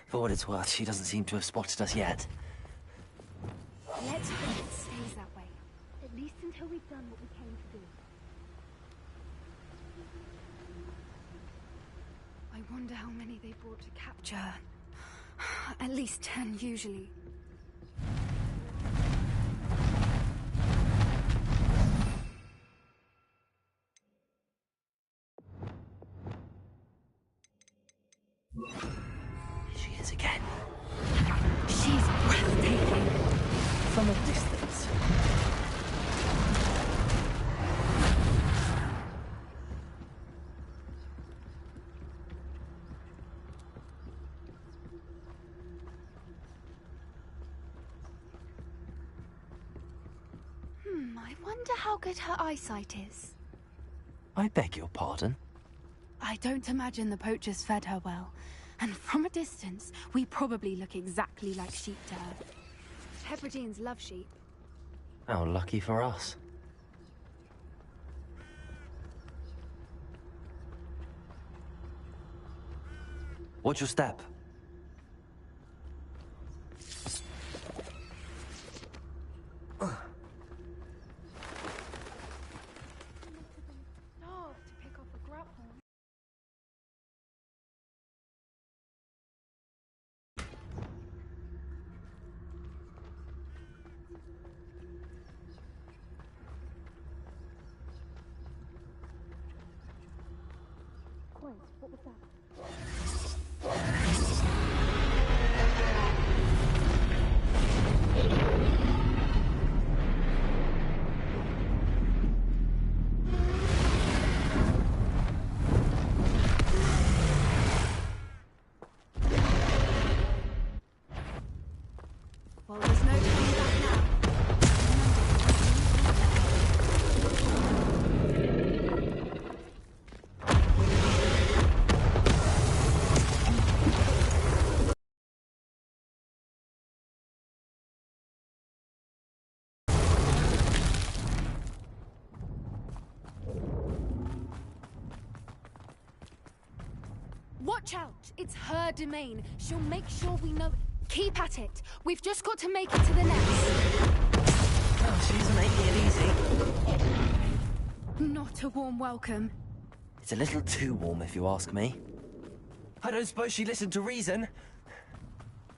For what it's worth, she doesn't seem to have spotted us yet. Let's hope it stays that way. At least until we've done what we came to do. I wonder how many they brought to capture. At least 10, usually. She is again. She's breathtaking. From a distance. I wonder how good her eyesight is. I beg your pardon? I don't imagine the poachers fed her well. And from a distance, we probably look exactly like sheep to her. Hebrideans love sheep. How lucky for us. Watch your step. What was that? Well, there's no turning back now. Watch out! It's her domain. She'll make sure we know. Keep at it. We've just got to make it to the nest. Oh, she's making it easy. Not a warm welcome. It's a little too warm, if you ask me. I don't suppose she listened to reason.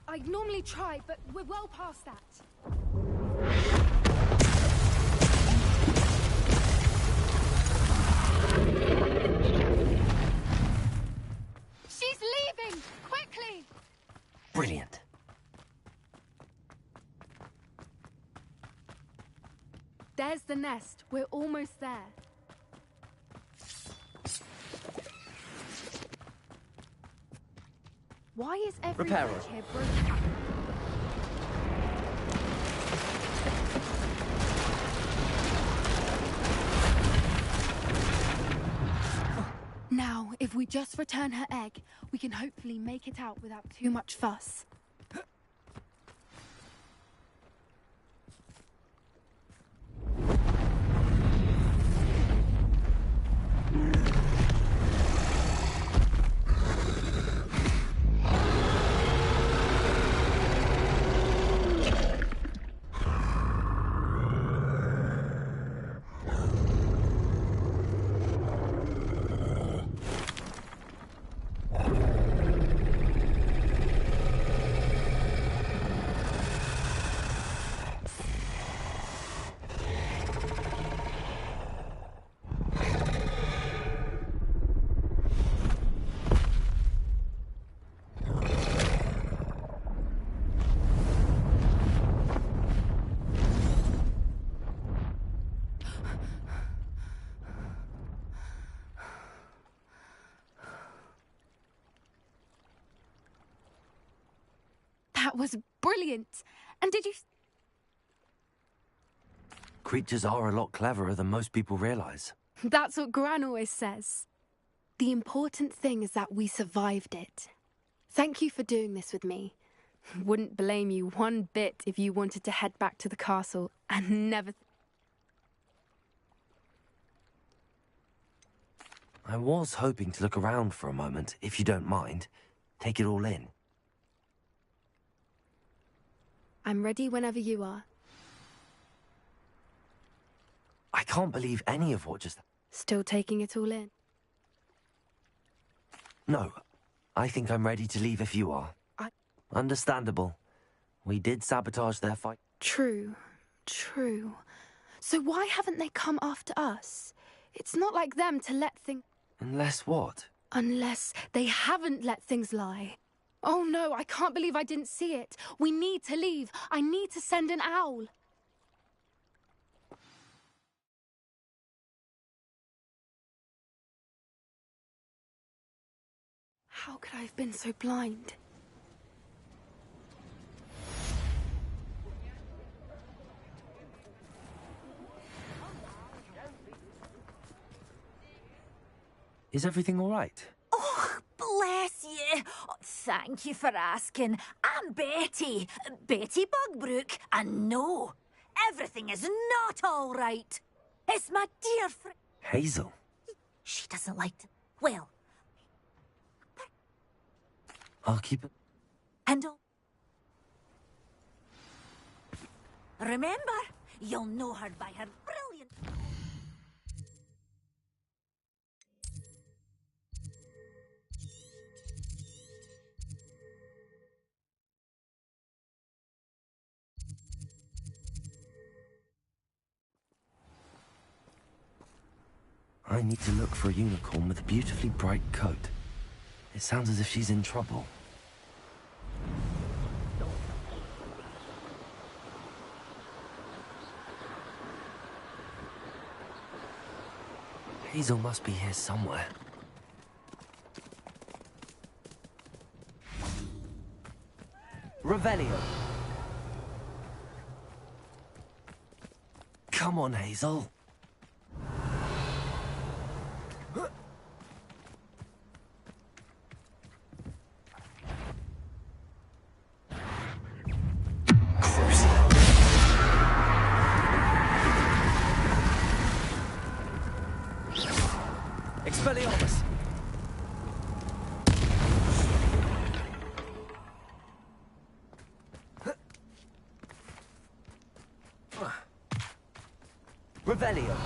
I'd normally try, but we're well past that. She's leaving! Quickly! Brilliant. There's the nest. We're almost there. Why is every Repairer. bridge here broken? Now, if we just return her egg, we can hopefully make it out without too much fuss. That was brilliant. And did you... Creatures are a lot cleverer than most people realize. That's what Gran always says. The important thing is that we survived it. Thank you for doing this with me. Wouldn't blame you one bit if you wanted to head back to the castle and never... I was hoping to look around for a moment, if you don't mind. Take it all in. I'm ready whenever you are. I can't believe any of what just... Still taking it all in? No. I think I'm ready to leave if you are. Understandable. We did sabotage their fight. True. True. So why haven't they come after us? It's not like them to let things... Unless what? Unless they haven't let things lie. Oh no, I can't believe I didn't see it. We need to leave. I need to send an owl. How could I have been so blind? Is everything all right? Oh, bless you. Oh, thank you for asking. I'm Betty. Betty Bugbrook. And no, everything is not all right. It's my dear friend. Hazel? She doesn't like to... Well... I'll keep it... And all... Remember, you'll know her by her brilliant... I need to look for a unicorn with a beautifully bright coat. It sounds as if she's in trouble. Hazel must be here somewhere. Revelio. Come on, Hazel. Expelliarmus! Revelio!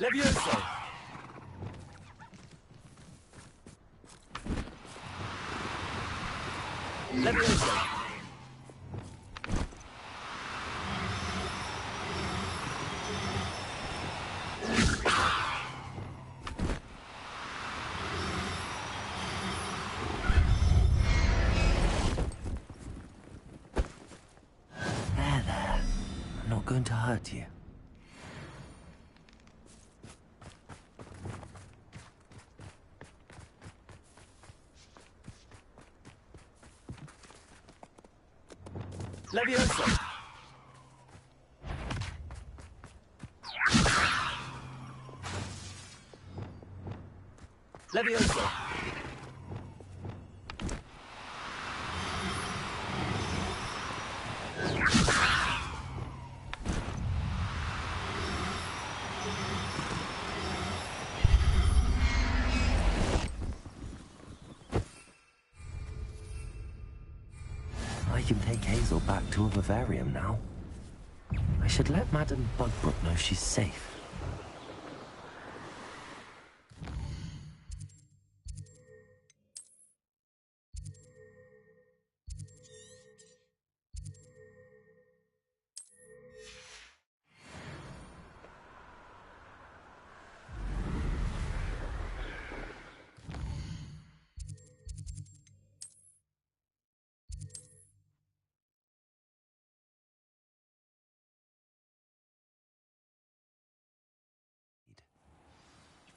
Levioso! Levioso! There. I'm not going to hurt you. Levioso! Levioso! I can take Hazel back to a vivarium now. I should let Madame Bugbrook know she's safe.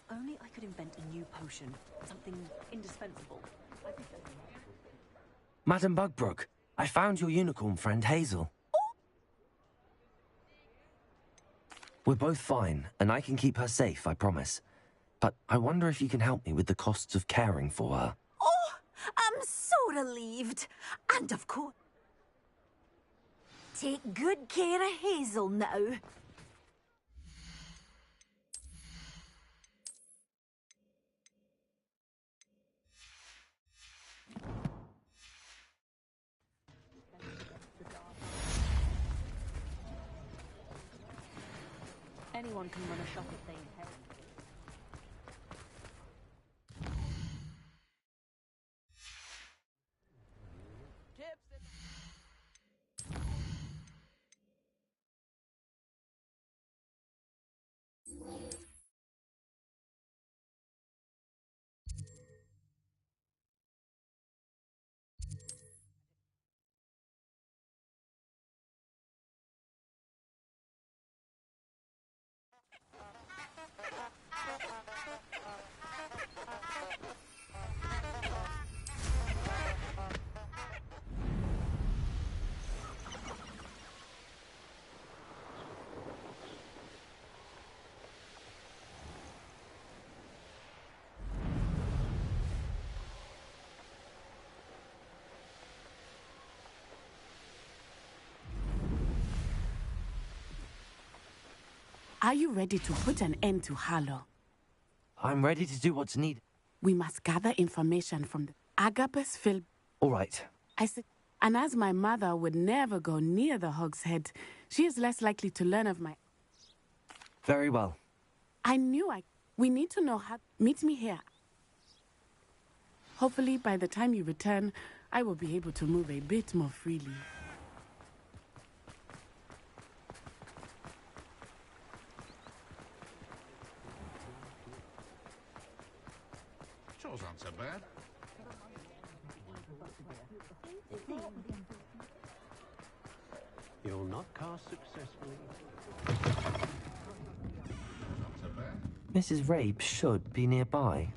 Only I could invent a new potion. Something indispensable. Madame Bugbrook, I found your unicorn friend Hazel. We're both fine, and I can keep her safe, I promise. But I wonder if you can help me with the costs of caring for her. Oh, I'm so relieved. And of course... Take good care of Hazel now. anyone can run a shop if they inherit. Are you ready to put an end to Harlow? I'm ready to do what's needed. We must gather information from the Agapus Phil. All right. I said, and as my mother would never go near the Hog's Head, she is less likely to learn of my... Very well. We need to know how... Meet me here. Hopefully, by the time you return, I will be able to move a bit more freely. Chores aren't so bad. You'll not cast successfully. Not so bad. Mrs. Rabe should be nearby.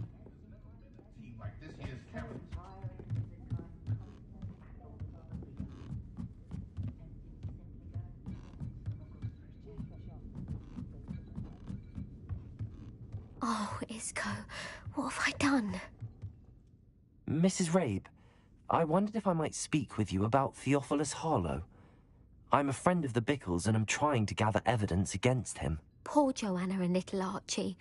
Team like this here's Karen's. Oh, Isco, what have I done? Mrs. Rabe, I wondered if I might speak with you about Theophilus Harlow. I'm a friend of the Bickles and I'm trying to gather evidence against him. Poor Joanna and little Archie.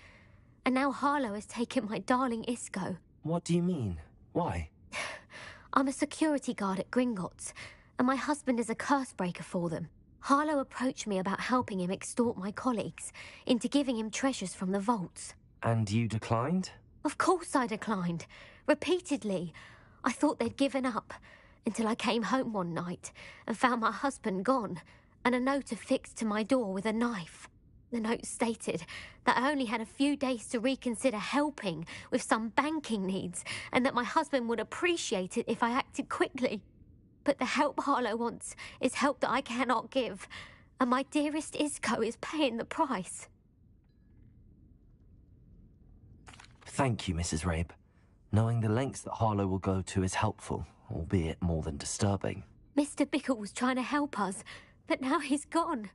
And now Harlow has taken my darling Isco. What do you mean? Why? I'm a security guard at Gringotts, and my husband is a curse breaker for them. Harlow approached me about helping him extort my colleagues into giving him treasures from the vaults. And you declined? Of course I declined. Repeatedly. I thought they'd given up, until I came home one night and found my husband gone, and a note affixed to my door with a knife. The note stated that I only had a few days to reconsider helping with some banking needs, and that my husband would appreciate it if I acted quickly. But the help Harlow wants is help that I cannot give, and my dearest Isco is paying the price. Thank you, Mrs. Rabe. Knowing the lengths that Harlow will go to is helpful, albeit more than disturbing. Mr. Bickle was trying to help us, but now he's gone.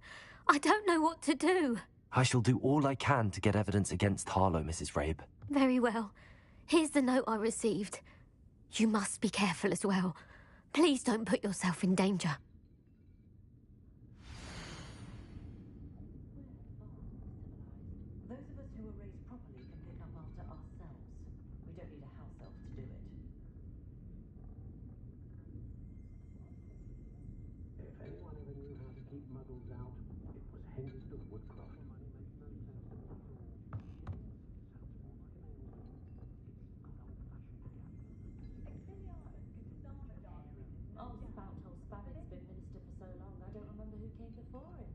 I don't know what to do. I shall do all I can to get evidence against Harlow, Mrs. Rabe. Very well. Here's the note I received. You must be careful as well. Please don't put yourself in danger. Those of us who were raised properly can pick up after ourselves. We don't need a house elf to do it. If anyone ever knew how to keep muggles out, it was Henry of Woodcroft. Oh, Spout-hole Spabbitt's been minister for so long, I don't remember who came before him.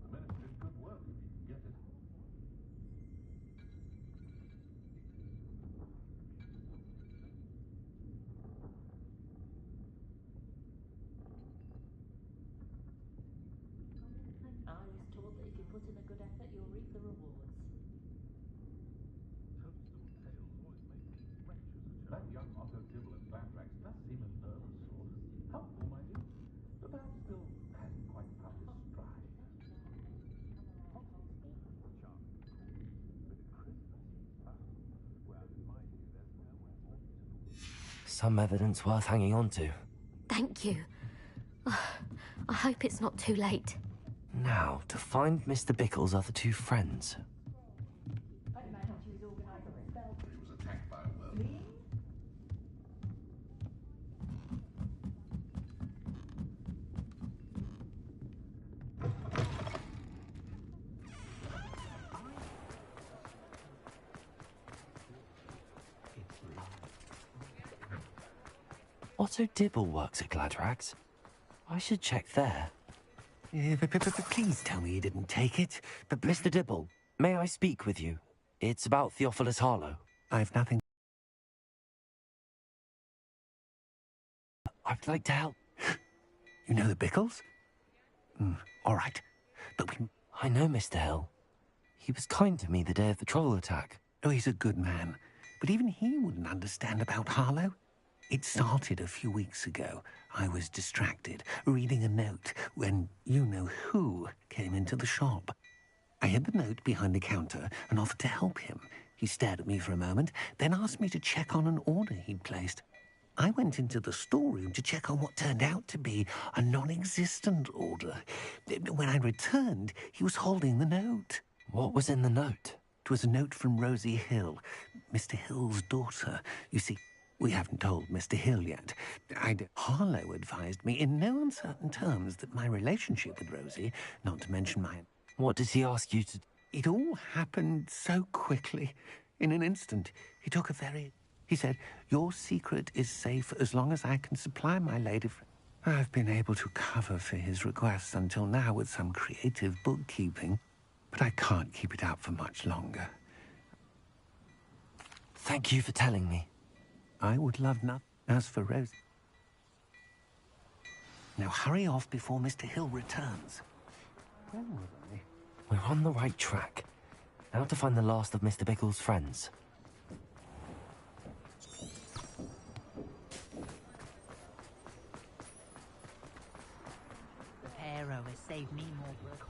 The minister's good work if you can get it. I was taught that if you put in a good effort, you'll reap the rewards. That young Otto Dibble and Glandrax does seem a nervous sort. Helpful, mind you, but perhaps still hasn't quite found his stride. Some evidence worth hanging on to. Thank you. I hope it's not too late. Now, to find Mr. Bickle's other two friends. Otto Dibble works at Gladrags. I should check there. Please tell me you didn't take it. But Mr. Dibble, may I speak with you? It's about Theophilus Harlow. I've nothing. I'd like to help. You know the Bickles? All right. But I know Mr. Hill. He was kind to me the day of the troll attack. Oh, he's a good man. But even he wouldn't understand about Harlow. It started a few weeks ago. I was distracted, reading a note, when you-know-who came into the shop. I hid the note behind the counter and offered to help him. He stared at me for a moment, then asked me to check on an order he'd placed. I went into the storeroom to check on what turned out to be a non-existent order. When I returned, he was holding the note. What was in the note? It was a note from Rosie Hill, Mr. Hill's daughter. You see, we haven't told Mr. Hill yet. Harlow advised me in no uncertain terms that my relationship with Rosie, not to mention my... What did he ask you to... It all happened so quickly. In an instant, he took a very... He said, your secret is safe as long as I can supply my lady friend. I've been able to cover for his requests until now with some creative bookkeeping, but I can't keep it out for much longer. Thank you for telling me. I would love nothing. As for Rose... Now hurry off before Mr. Hill returns. Where were they? We're on the right track. Now to find the last of Mr. Bickle's friends. Arrow has saved me more work.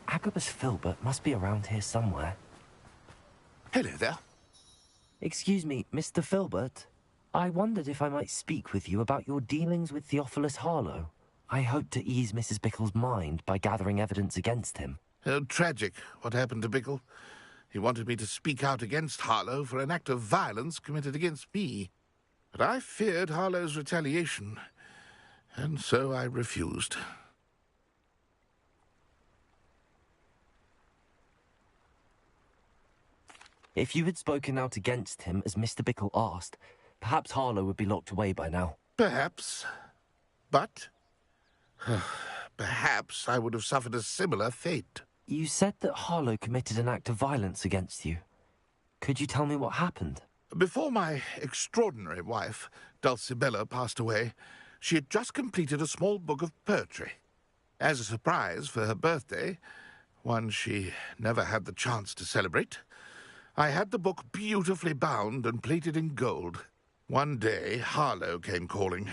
Agabus Filbert must be around here somewhere. Hello there. Excuse me, Mr. Filbert. I wondered if I might speak with you about your dealings with Theophilus Harlow. I hope to ease Mrs. Bickle's mind by gathering evidence against him. Tragic, what happened to Bickle. He wanted me to speak out against Harlow for an act of violence committed against me. But I feared Harlow's retaliation, and so I refused. If you had spoken out against him as Mr. Bickle asked, perhaps Harlow would be locked away by now. Perhaps. But perhaps I would have suffered a similar fate. You said that Harlow committed an act of violence against you. Could you tell me what happened? Before my extraordinary wife, Dulcibella, passed away, she had just completed a small book of poetry. As a surprise for her birthday, one she never had the chance to celebrate, I had the book beautifully bound and plated in gold. One day, Harlow came calling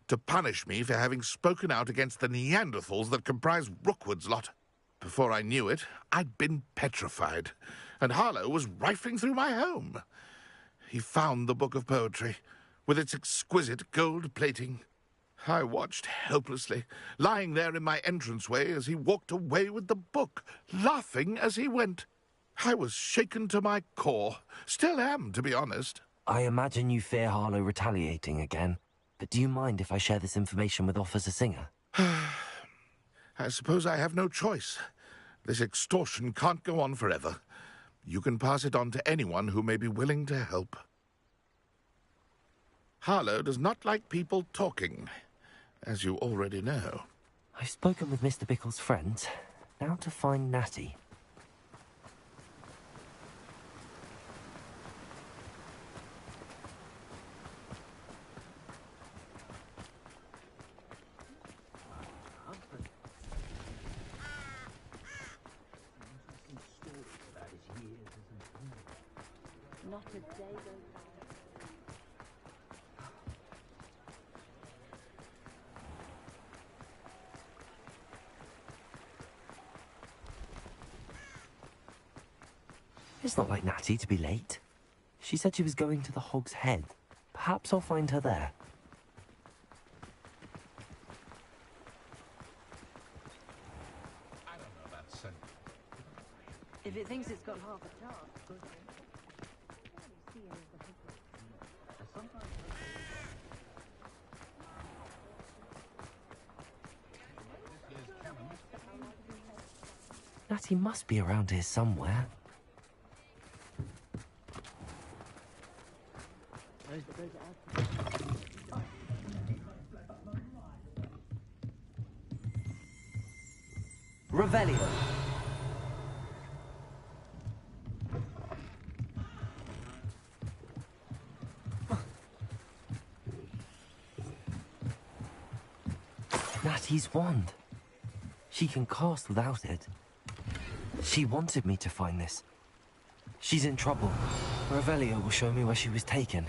to punish me for having spoken out against the Neanderthals that comprise Rookwood's lot. Before I knew it, I'd been petrified, and Harlow was rifling through my home. He found the book of poetry, with its exquisite gold plating. I watched helplessly, lying there in my entranceway as he walked away with the book, laughing as he went. I was shaken to my core. Still am, to be honest. I imagine you fear Harlow retaliating again, but do you mind if I share this information with Officer Singer? I suppose I have no choice. This extortion can't go on forever. You can pass it on to anyone who may be willing to help. Harlow does not like people talking, as you already know. I've spoken with Mr. Bickle's friends. Now to find Natty. Not a day goes by. It's not like Natty to be late. She said she was going to the Hog's Head. Perhaps I'll find her there. I don't know about Sunday. If it thinks it's got half a chance, I sometimes Natty must be around here somewhere. Revelio. Natty's wand. She can cast without it. She wanted me to find this. She's in trouble. Revelio will show me where she was taken.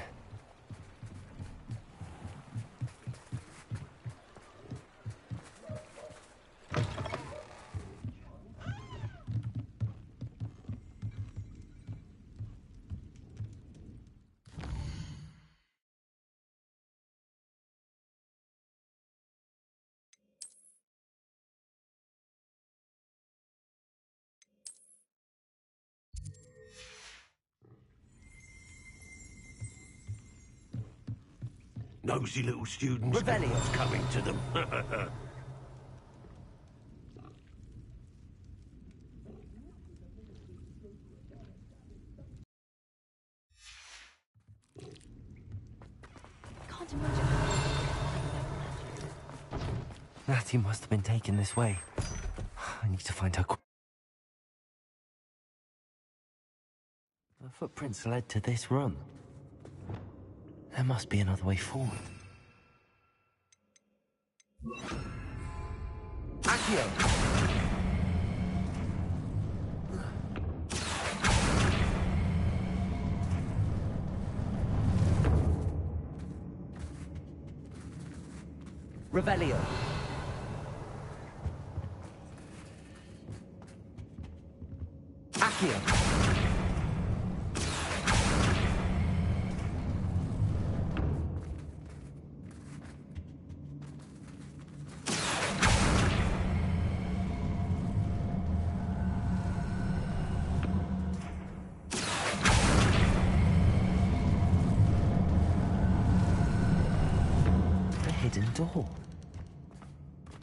Nosy little students. Revelio. What's coming to them? Can't imagine. Natty must have been taken this way. I need to find her. The footprints led to this room. There must be another way forward. Accio! Revelio. Accio. Hidden door.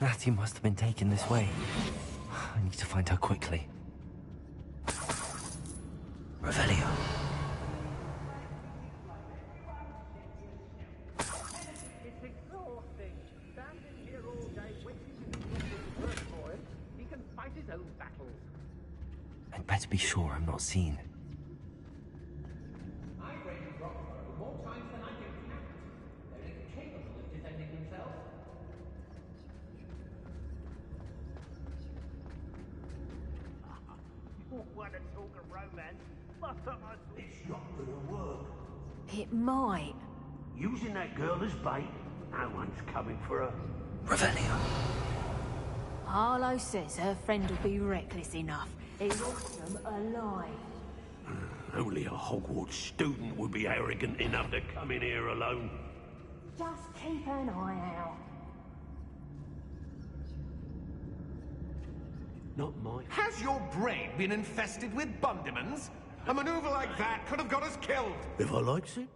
Natty must have been taken this way. I need to find her quickly. Revelio. It's exhausting. Standing here all day waiting to do work for him. He can fight his own battles. I'd better be sure I'm not seen. I've raided Rockford more times than I can count. They're incapable of defending themselves. You want to talk of romance? It's not gonna work. It might. Using that girl as bait, no one's coming for her. Revelio. Harlow says her friend will be reckless enough. He wants them alive. Only a Hogwarts student would be arrogant enough to come in here alone. Just keep an eye out. Not mine. Has your brain been infested with bundimans? A maneuver like that could have got us killed. If I likes it.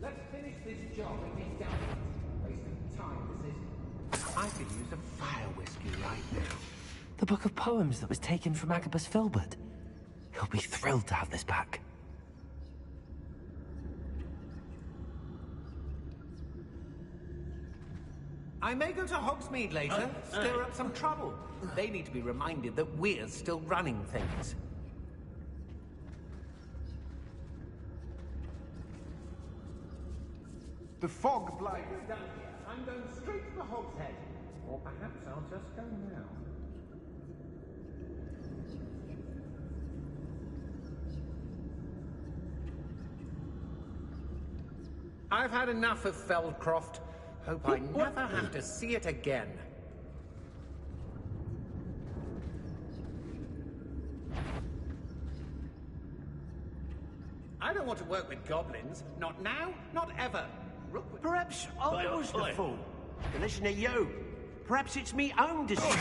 Let's finish this job and get down. Wasting time, this is. I could use a fire whiskey right now. The book of poems that was taken from Agabus Filbert. He'll be thrilled to have this back. I may go to Hogsmeade later, stir up some trouble. They need to be reminded that we're still running things. The fog blind is down here. I'm going straight to the Hog's Head. Or perhaps I'll just go now. I've had enough of Feldcroft. Hope I never have to see it again. I don't want to work with goblins. Not now, not ever. Perhaps I was the fool. To listen to you. Perhaps it's me own decision.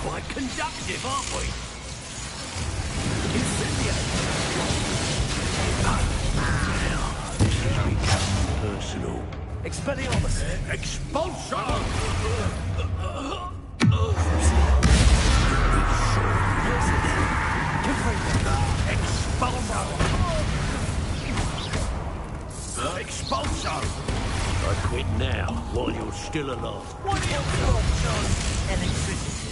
Quite conductive, aren't we? Personal. Expelliarmus! Expulsion! Expulsion! I quit now, while you're still alive. What are your thoughts on electricity?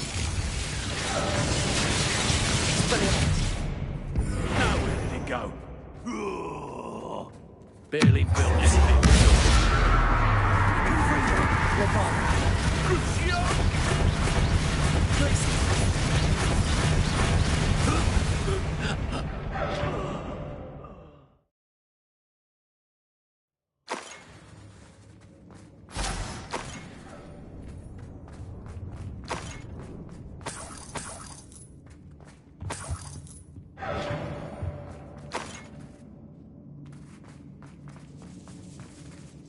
Now where did it go? Barely built anything.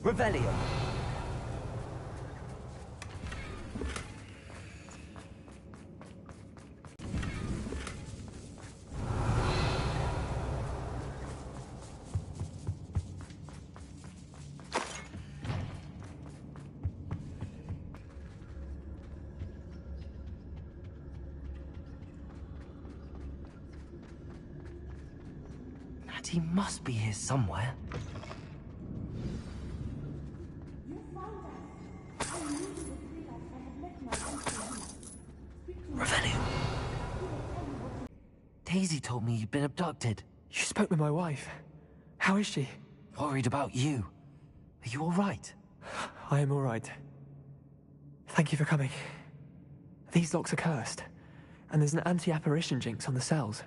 Revelio. Natty must be here somewhere. Revelio. Daisy told me you'd been abducted. You spoke with my wife. How is she? Worried about you. Are you all right? I am all right. Thank you for coming. These locks are cursed, and there's an anti-apparition jinx on the cells.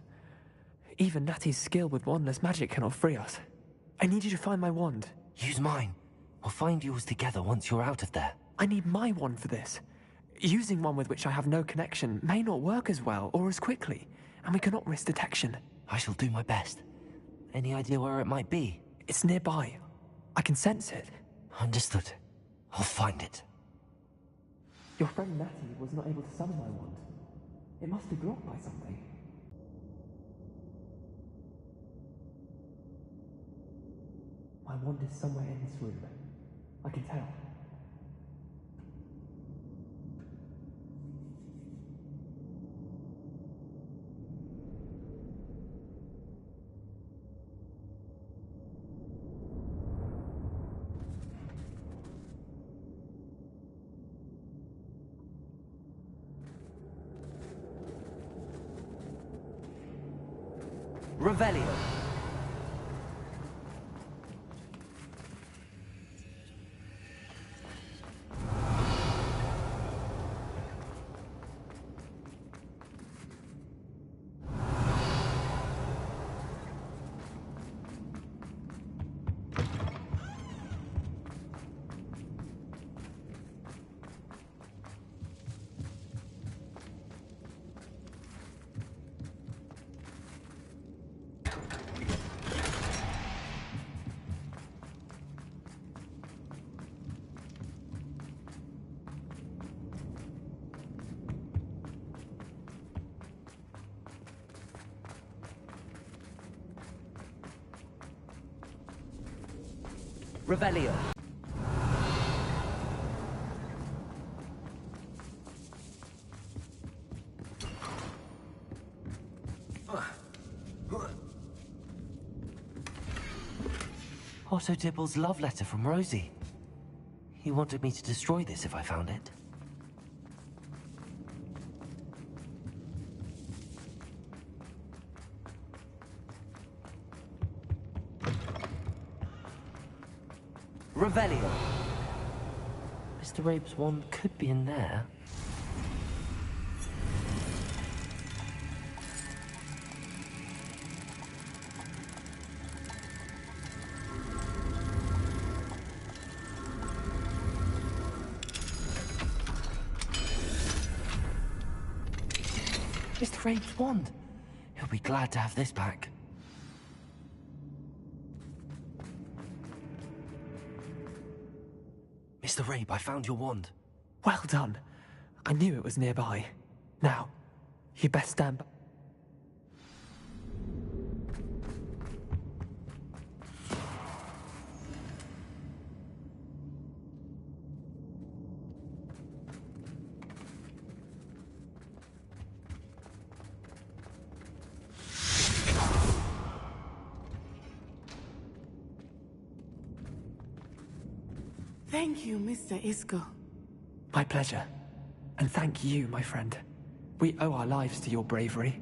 Even Natty's skill with wandless magic cannot free us. I need you to find my wand. Use mine. We'll find yours together once you're out of there. I need my wand for this. Using one with which I have no connection may not work as well or as quickly, and we cannot risk detection. I shall do my best. Any idea where it might be? It's nearby. I can sense it. Understood. I'll find it. Your friend Natty was not able to summon my wand. It must be blocked by something. My wand is somewhere in this room. I can tell. Revelio. Revelio. Otto Dibble's love letter from Rosie. He wanted me to destroy this if I found it. Revelio. Mr. Rabe's wand could be in there. Mr. Rabe's wand. He'll be glad to have this back. Mr. Rabe, I found your wand. Well done. I knew it was nearby. Now, you best stand. Thank you, Mr. Isco. My pleasure. And thank you, my friend. We owe our lives to your bravery.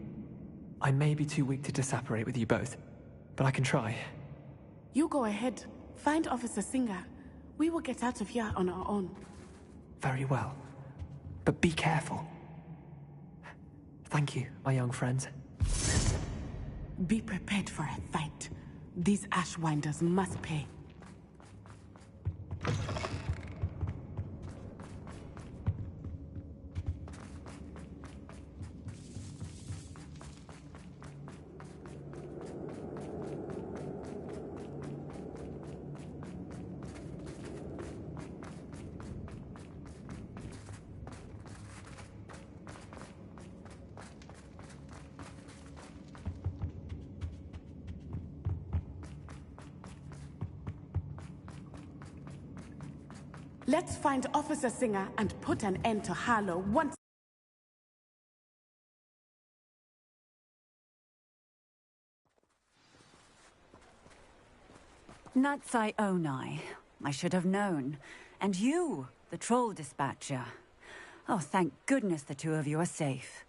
I may be too weak to disapparate with you both, but I can try. You go ahead. Find Officer Singer. We will get out of here on our own. Very well. But be careful. Thank you, my young friends. Be prepared for a fight. These Ashwinders must pay. Let's find Officer Singer and put an end to Harlow once. Natsai Onai. I should have known. And you, the troll dispatcher. Oh, thank goodness the two of you are safe.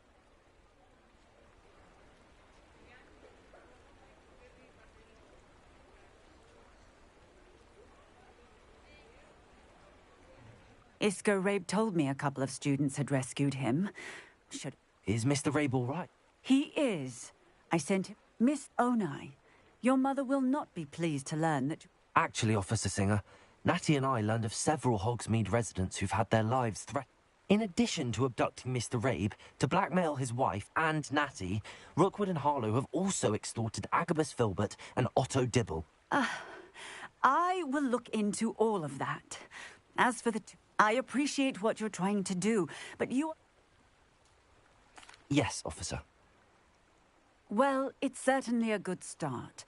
Isco Rabe told me a couple of students had rescued him. Is Mr. Rabe all right? He is. I sent him. Miss Onai, your mother will not be pleased to learn that... Actually, Officer Singer, Natty and I learned of several Hogsmeade residents who've had their lives threatened. In addition to abducting Mr. Rabe, to blackmail his wife and Natty, Rookwood and Harlow have also extorted Agabus Filbert and Otto Dibble. I will look into all of that. As for the... I appreciate what you're trying to do, but you... Yes, officer. Well, it's certainly a good start.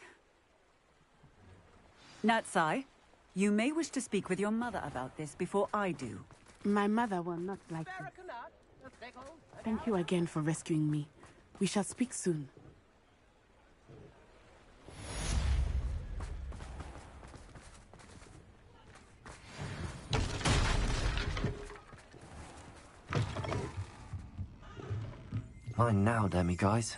Natsai, you may wish to speak with your mother about this before I do. My mother will not like this. Thank you again for rescuing me. We shall speak soon. Mine now, Demi, guys.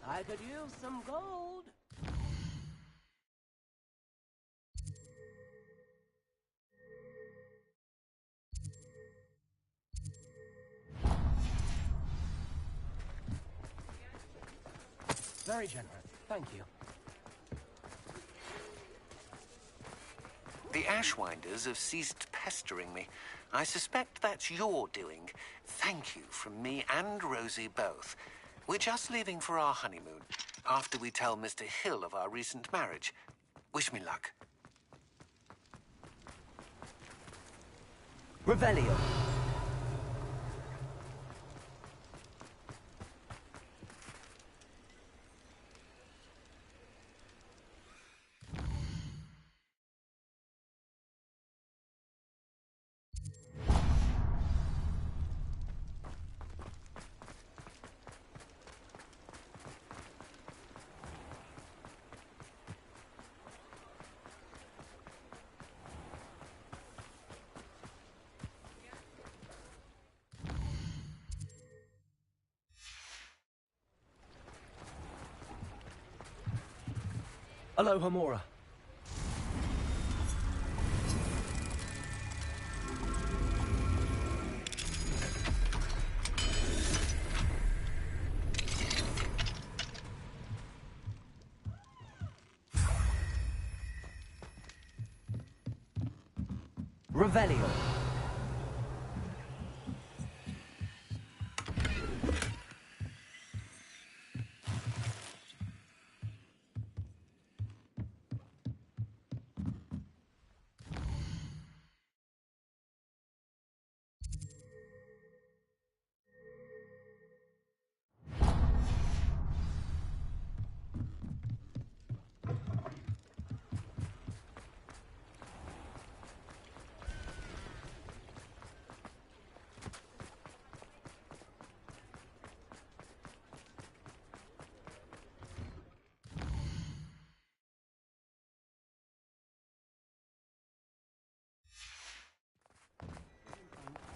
I could use some gold. Very generous. Thank you. The Ashwinders have ceased pestering me. I suspect that's your doing. Thank you from me and Rosie both. We're just leaving for our honeymoon, after we tell Mr. Hill of our recent marriage. Wish me luck. Revelio. Aloha Mora. Revelio.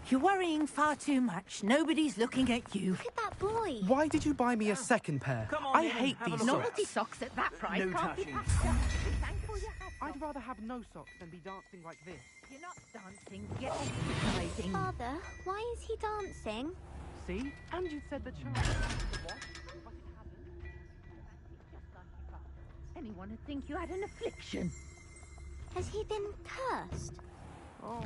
You're worrying far too much. Nobody's looking at you. Look at that boy. Why did you buy me a second pair? I hate these Naughty socks. socks at that price. No Can't be touching. passed up. Be thankful you have I'd rather have no socks than be dancing like this. You're not dancing. You're exercising. Father, why is he dancing? See? And you said the child. Anyone would think you had an affliction. Has he been cursed? Oh.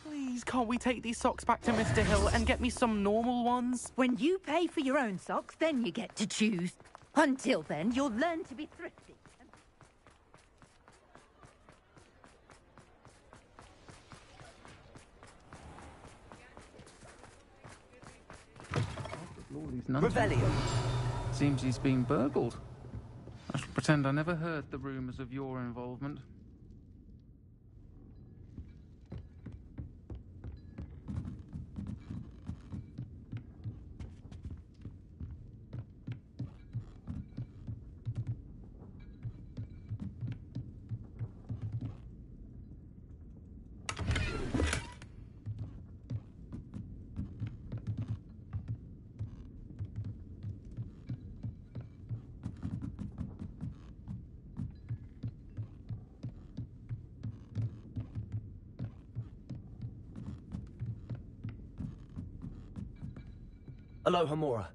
Please, can't we take these socks back to Mr. Hill and get me some normal ones? When you pay for your own socks, then you get to choose. Until then, you'll learn to be thrifty. Revelio. Seems he's been burgled. I shall pretend I never heard the rumours of your involvement. Aloha Mora.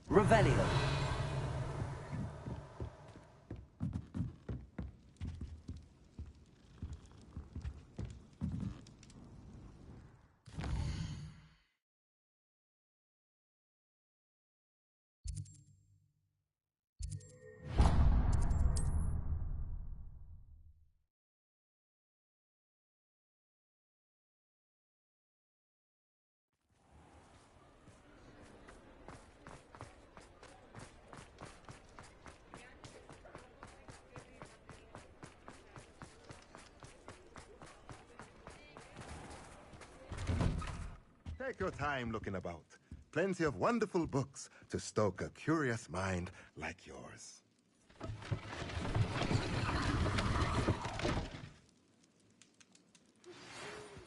Revelio. Take your time looking about. Plenty of wonderful books to stoke a curious mind like yours.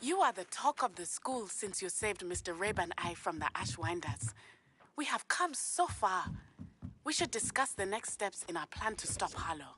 You are the talk of the school since you saved Mr. Rabe and I from the Ashwinders. We have come so far. We should discuss the next steps in our plan to stop Harlow.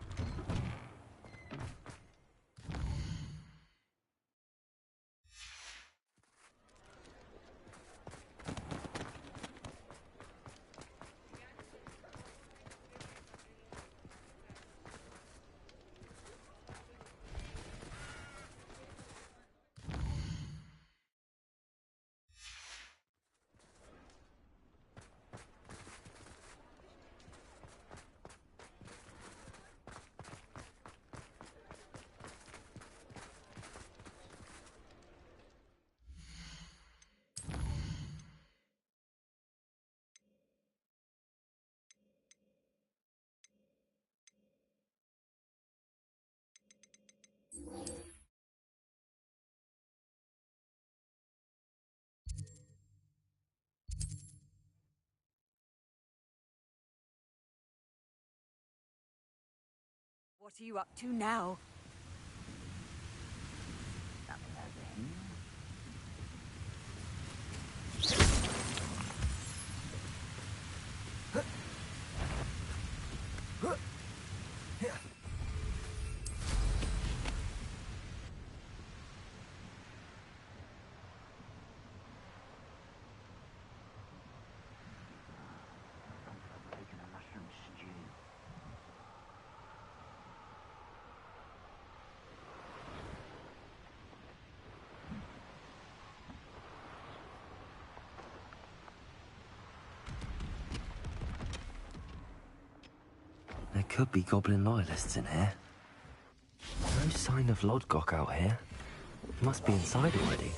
What are you up to now? There could be goblin loyalists in here. No sign of Lodgok out here. He must be inside already.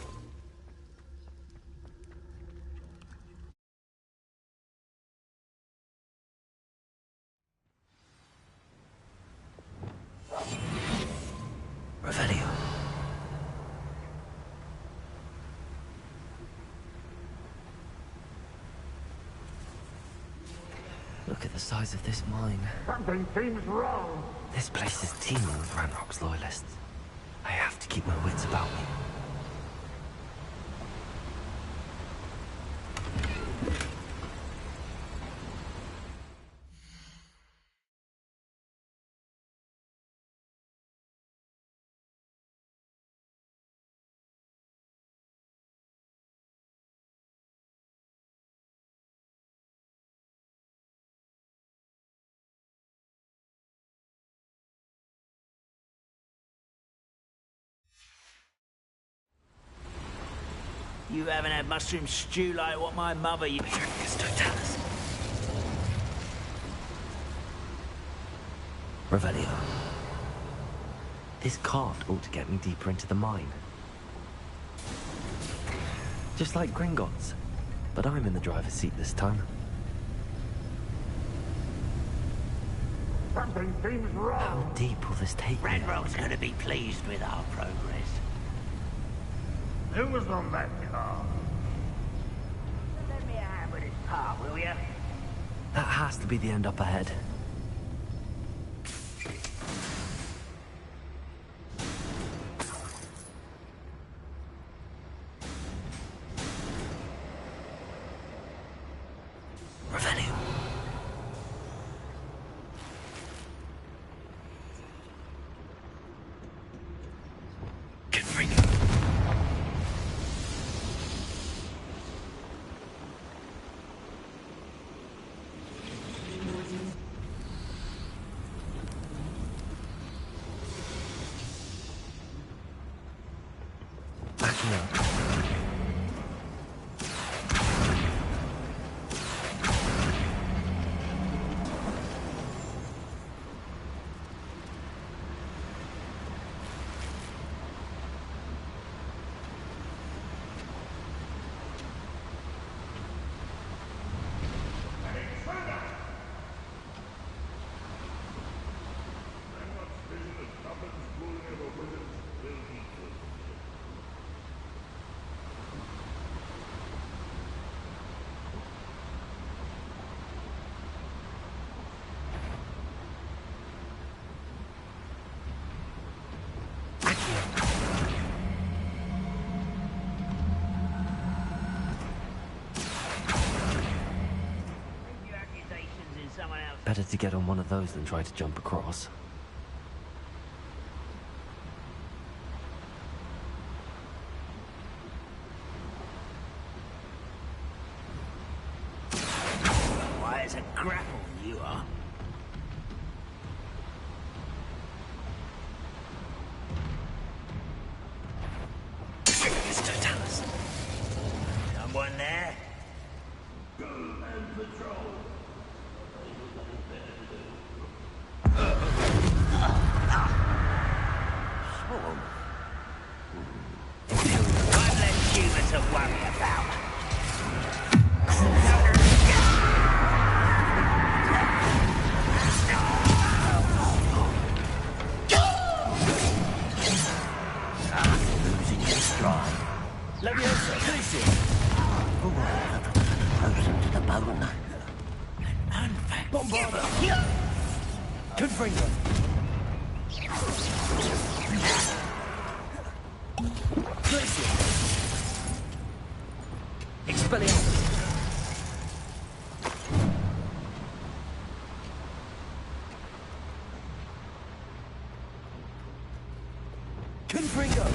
Revelio. Look at the size of this mine. Something seems wrong. This place is teeming with Ranrock's loyalists. I have to keep my wits about me. You haven't had mushroom stew like what my mother used to tell us. Revelio. This cart ought to get me deeper into the mine. Just like Gringotts, but I'm in the driver's seat this time. Something seems wrong. How deep will this take me? Ranrock's going to be pleased with our progress. Who was on that car? Let me have with his part, will you? That has to be the end up ahead. Revelio. Accio. Better to get on one of those than try to jump across. Why, it's a grapple, you are. Mr. Thomas. Someone there? Go and patrol. One less human to worry about. Losing your stride. Leviosa, finish it. Frozen to the bone. Bombarda. Confringo. Glacier. Expelliarmus. Confringo.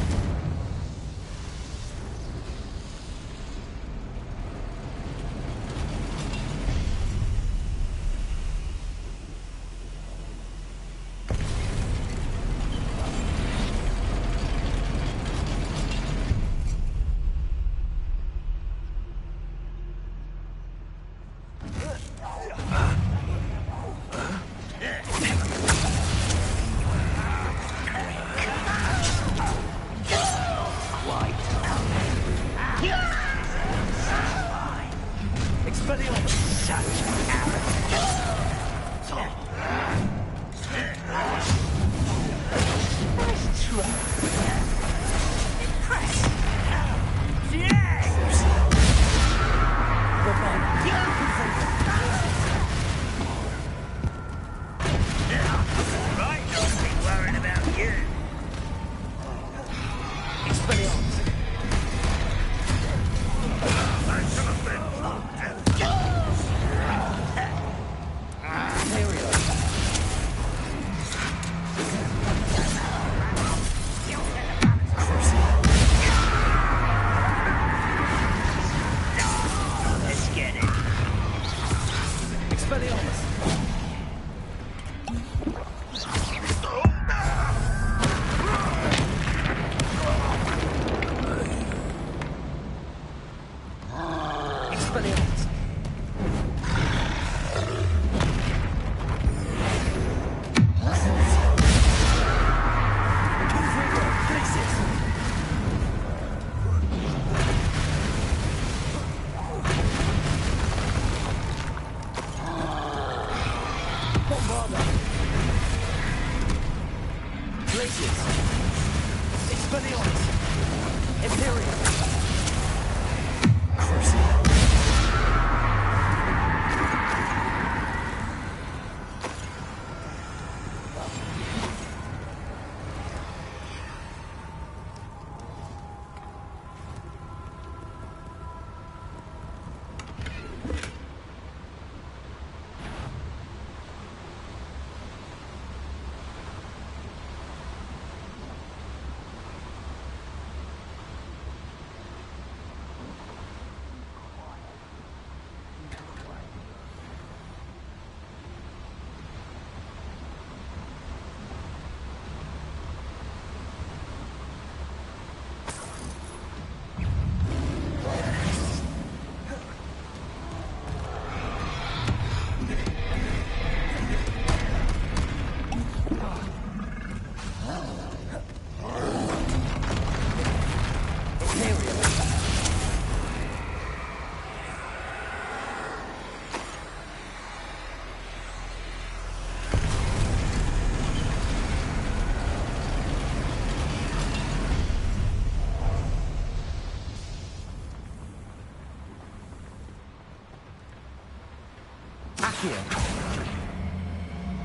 here.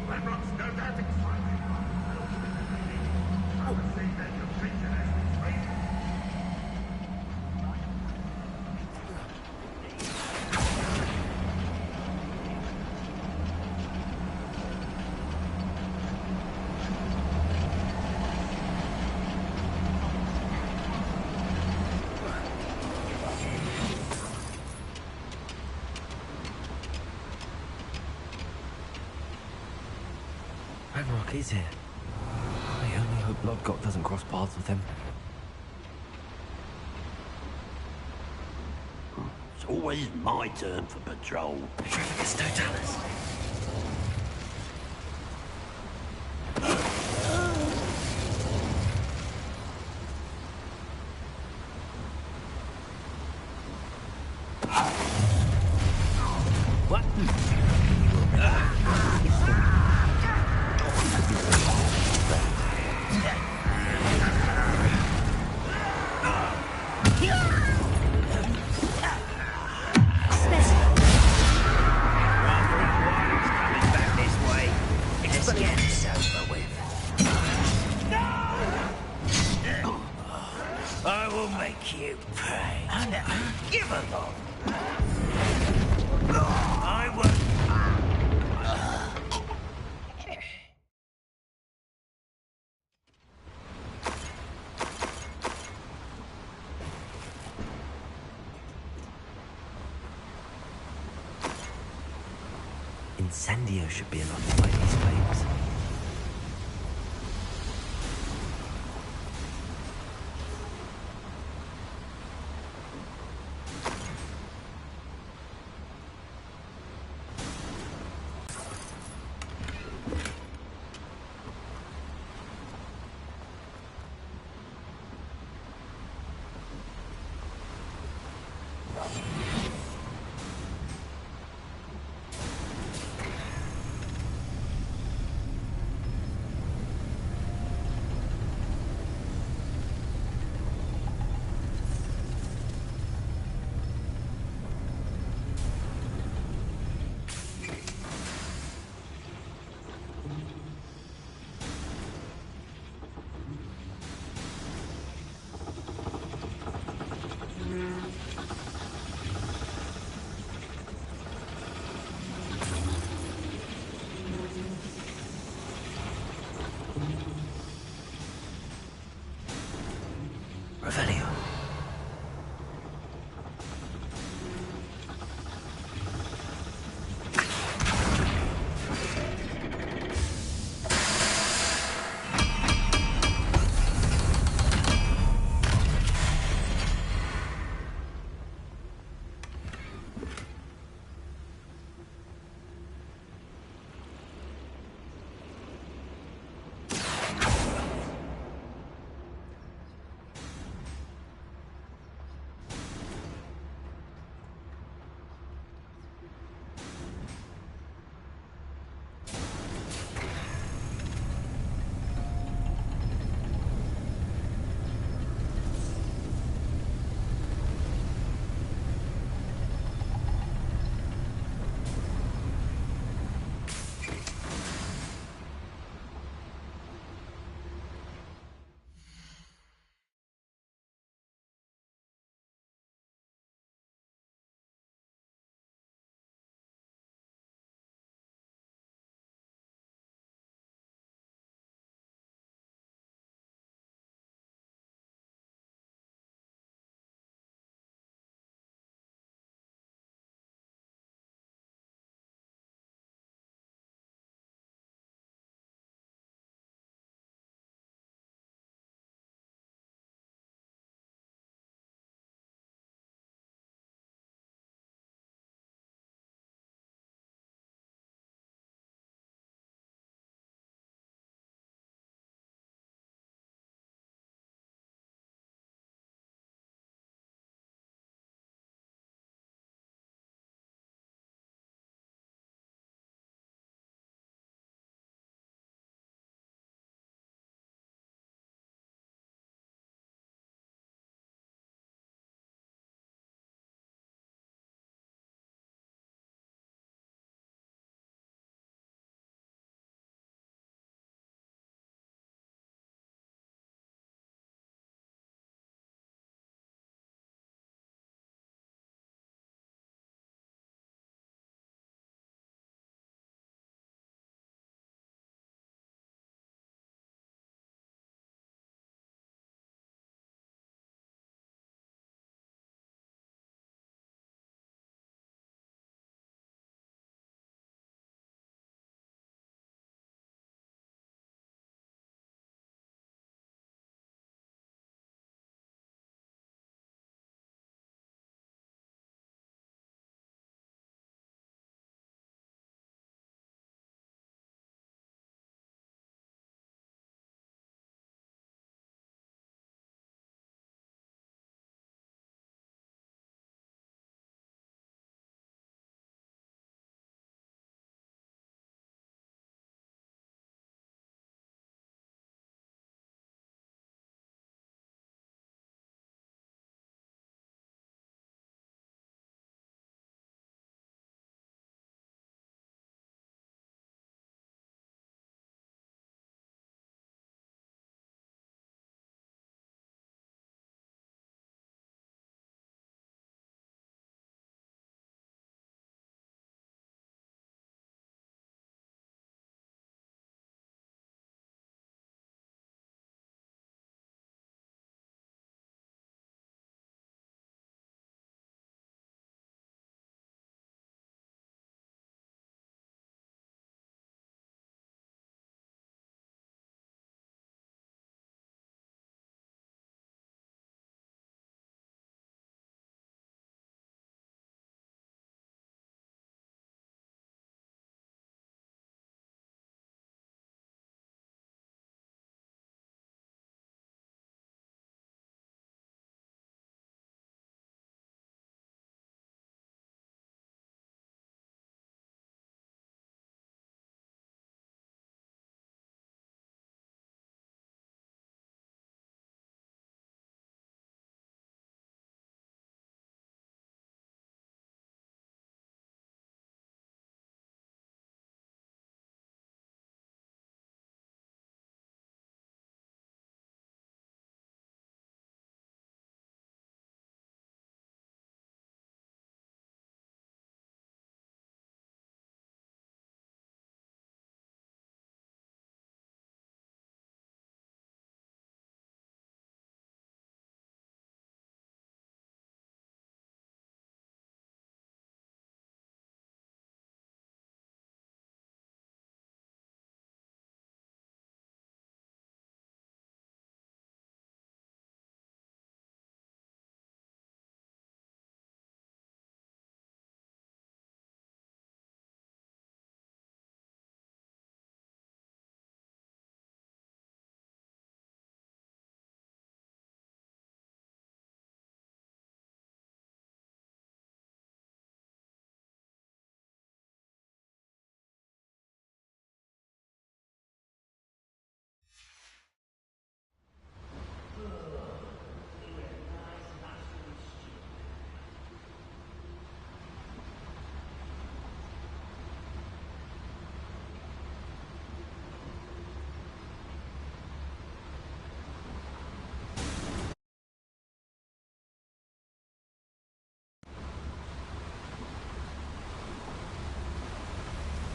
Bedrock's no doubt exciting. I would say that your creature has been trained. Bedrock is here. I only hope Lodgok doesn't cross paths with him. It's always my turn for patrol. It's no Dallas. What? I will make you pay. Give a lot. I will. Incendio should be enough to fight these flames.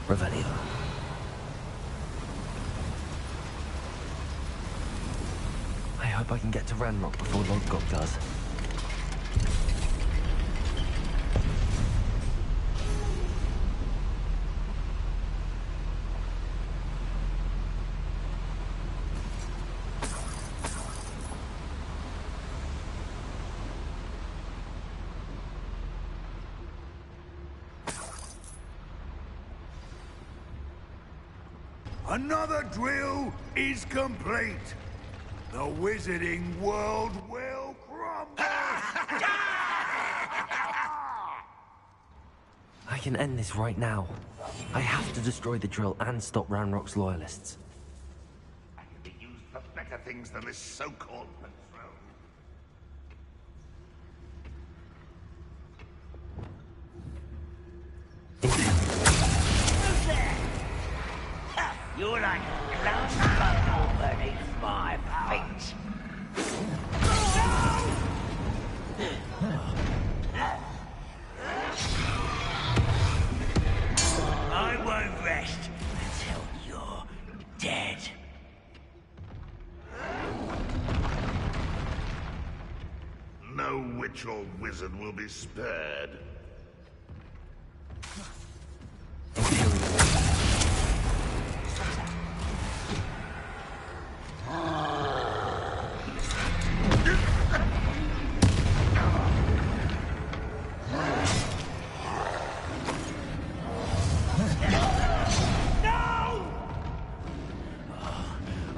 Revelio. I hope I can get to Ranrock before Lodgok does. Another drill is complete. The wizarding world will crumble. I can end this right now. I have to destroy the drill and stop Ranrock's loyalists. I can be used for better things than this so-called patrol. Who's there? Ha! You're like ground bubble beneath my feet. I won't rest until you're dead. No witch or wizard will be spared.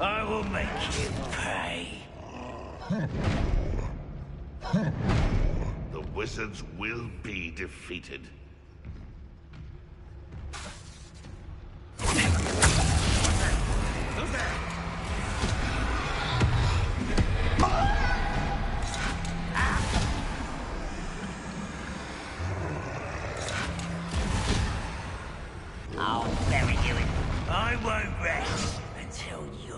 I will make you pay. The wizards will be defeated. I'll bury you in. I won't rest until you're.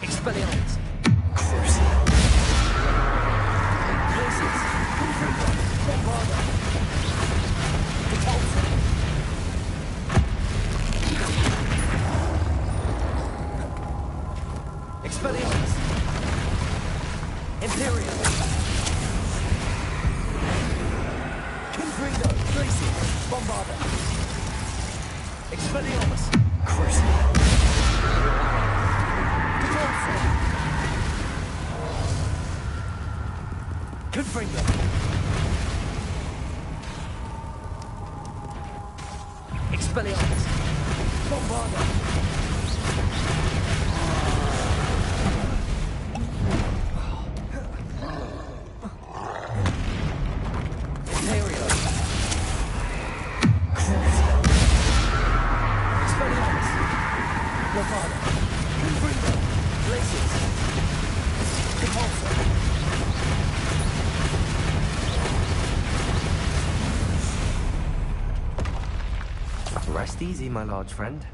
Expelliarmus! Expelliarmus! Imperium! Confringo! Glacier! Bombarda! Expelliarmus! Crucible! Confringo! Expelliarmus! Bombarda! Rest easy, my large friend.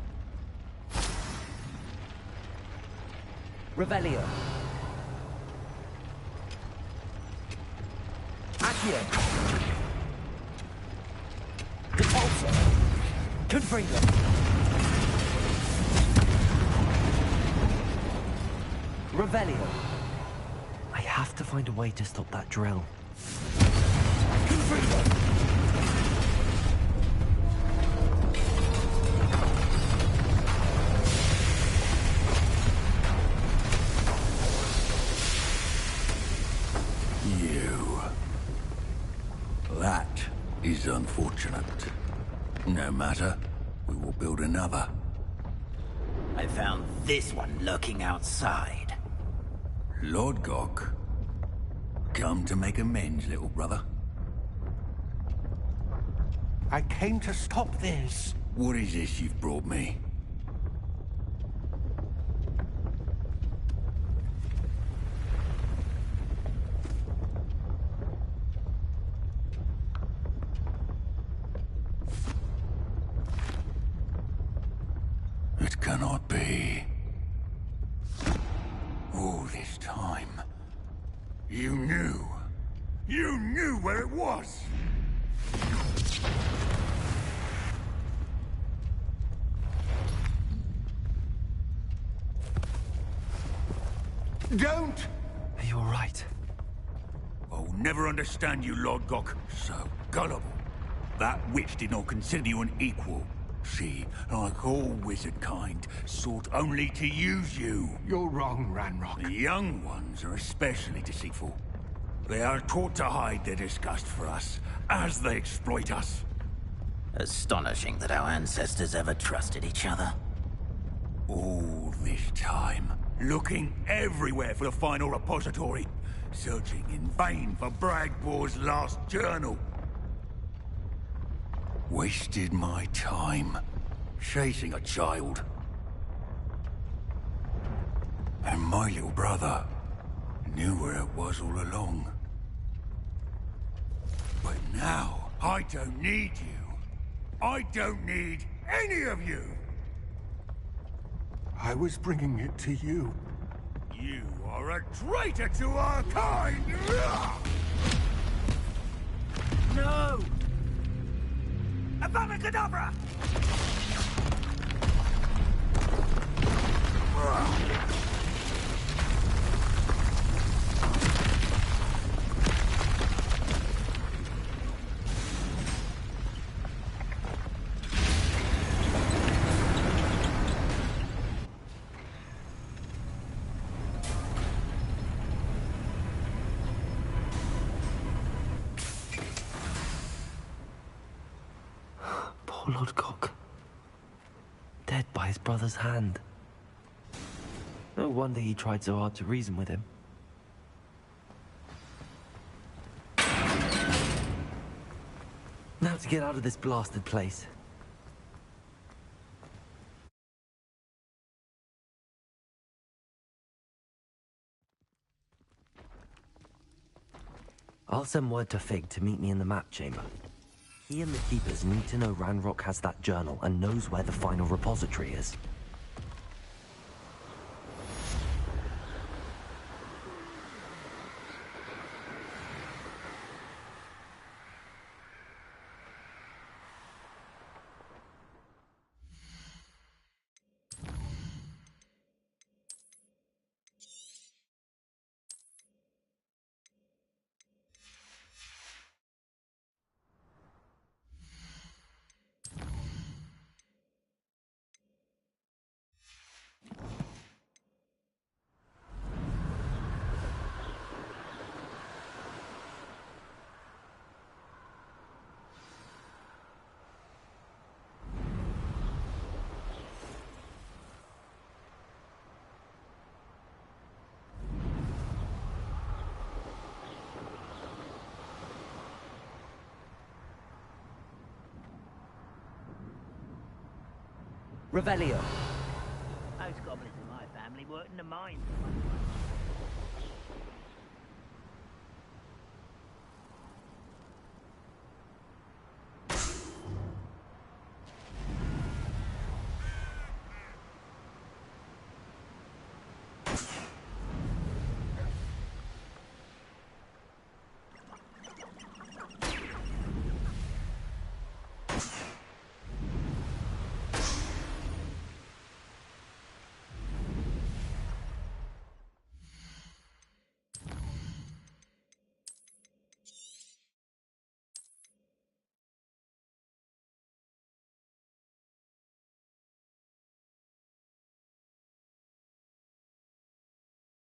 Revelio. Accio. Repulsor. Confringo. Revelio. I have to find a way to stop that drill. Confringo. That is unfortunate. No matter, we will build another. I found this one lurking outside. Lord Gok, come to make amends, little brother. I came to stop this. What is this you've brought me? It cannot be. All this time, you knew. You knew where it was! Don't! Are you all right? I'll never understand you, Lord Gok. So gullible. That witch did not consider you an equal. She, like all wizard kind, sought only to use you. You're wrong, Ranrock. The young ones are especially deceitful. They are taught to hide their disgust for us, as they exploit us. Astonishing that our ancestors ever trusted each other. All this time, looking everywhere for the final repository, searching in vain for Bragbor's last journal. Wasted my time, chasing a child. And my little brother knew where it was all along. But now, I don't need you. I don't need any of you! I was bringing it to you. You are a traitor to our kind! No! Avada Kedavra! Poor Lord Gok. Dead by his brother's hand. No wonder he tried so hard to reason with him. Now to get out of this blasted place. I'll send word to Fig to meet me in the map chamber. He and the Keepers need to know Ranrock has that journal and knows where the final repository is. Revelio. Most goblins in my family work in the mines.